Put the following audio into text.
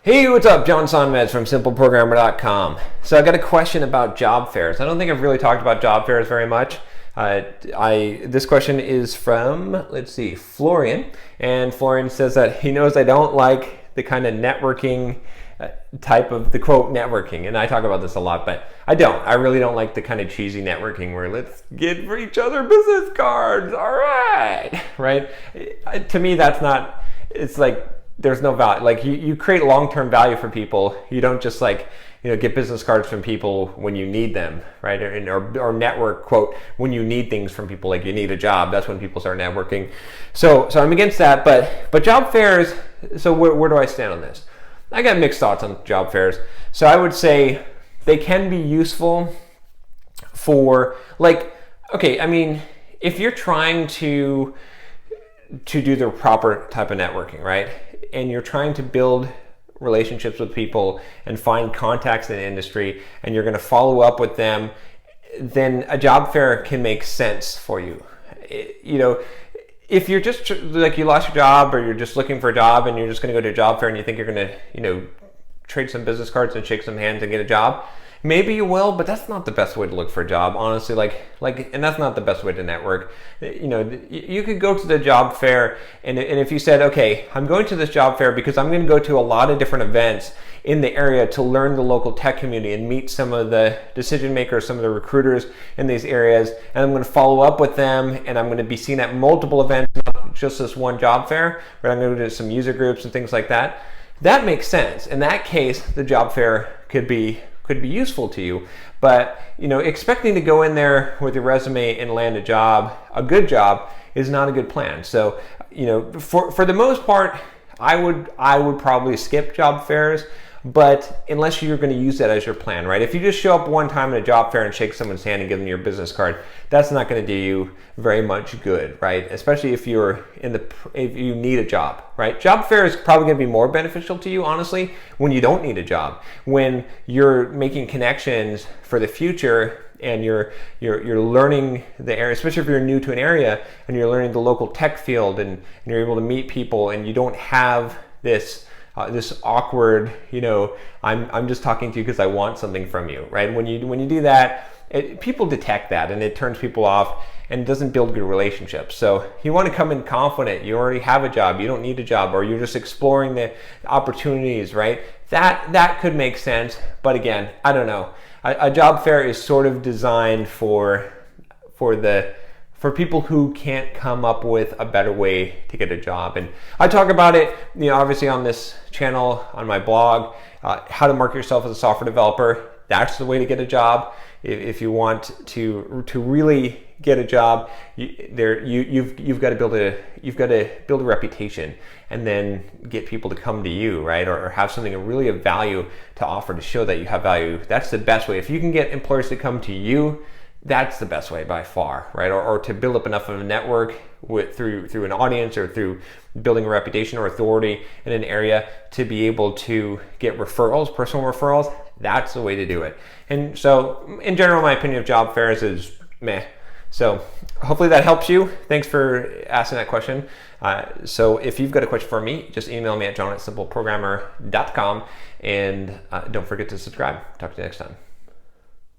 Hey, what's up? John Sonmez from simpleprogrammer.com. So I got a question about job fairs. I don't think I've really talked about job fairs very much. This question is from, let's see, Florian. And Florian says that he knows I don't like the kind of networking type of the quote networking. And I talk about this a lot, but I don't. I really don't like the kind of cheesy networking where let's get for each other business cards. All right. Right? To me, that's not, it's like, there's no value. Like you create long-term value for people. You don't just get business cards from people when you need them, right? Or network quote when you need things from people, like you need a job. That's when people start networking. So I'm against that. But job fairs. So where do I stand on this? I got mixed thoughts on job fairs. So I would say they can be useful for if you're trying to do the proper type of networking, right? And you're trying to build relationships with people and find contacts in the industry, and you're going to follow up with them, then a job fair can make sense for you. If you're just like you lost your job, or you're just looking for a job and you're just going to go to a job fair and you think you're going to, trade some business cards and shake some hands and get a job, maybe you will, but that's not the best way to look for a job, honestly. And that's not the best way to network. You could go to the job fair, and if you said, okay, I'm going to this job fair because I'm going to go to a lot of different events in the area to learn the local tech community and meet some of the decision makers, some of the recruiters in these areas, and I'm going to follow up with them, and I'm going to be seen at multiple events, not just this one job fair, but I'm going to go to some user groups and things like that. That makes sense. In that case, the job fair could be useful to you. But expecting to go in there with your resume and land a job, a good job, is not a good plan. So for the most part, I would probably skip job fairs, but unless you're going to use that as your plan, right? If you just show up one time at a job fair and shake someone's hand and give them your business card, that's not going to do you very much good, right? Especially if if you need a job, right? Job fair is probably going to be more beneficial to you, honestly, when you don't need a job, when you're making connections for the future and you're learning the area, especially if you're new to an area and you're learning the local tech field and you're able to meet people and you don't have this awkward, I'm just talking to you because I want something from you, right? When you do that, people detect that, and it turns people off and doesn't build good relationships. So you want to come in confident. You already have a job. You don't need a job, or you're just exploring the opportunities, right? That could make sense. But again, I don't know. A job fair is sort of designed for people who can't come up with a better way to get a job. And I talk about it, obviously on this channel, on my blog, how to market yourself as a software developer. That's the way to get a job. If you want to really get a job, you've got to build a reputation, and then get people to come to you, right? Or have something really of value to offer to show that you have value. That's the best way. If you can get employers to come to you, that's the best way by far, right? Or to build up enough of a network through an audience, or through building a reputation or authority in an area to be able to get referrals, personal referrals. That's the way to do it. And so, in general, my opinion of job fairs is meh. So hopefully that helps you. Thanks for asking that question. So if you've got a question for me, just email me at john@simpleprogrammer.com, and don't forget to subscribe. Talk to you next time.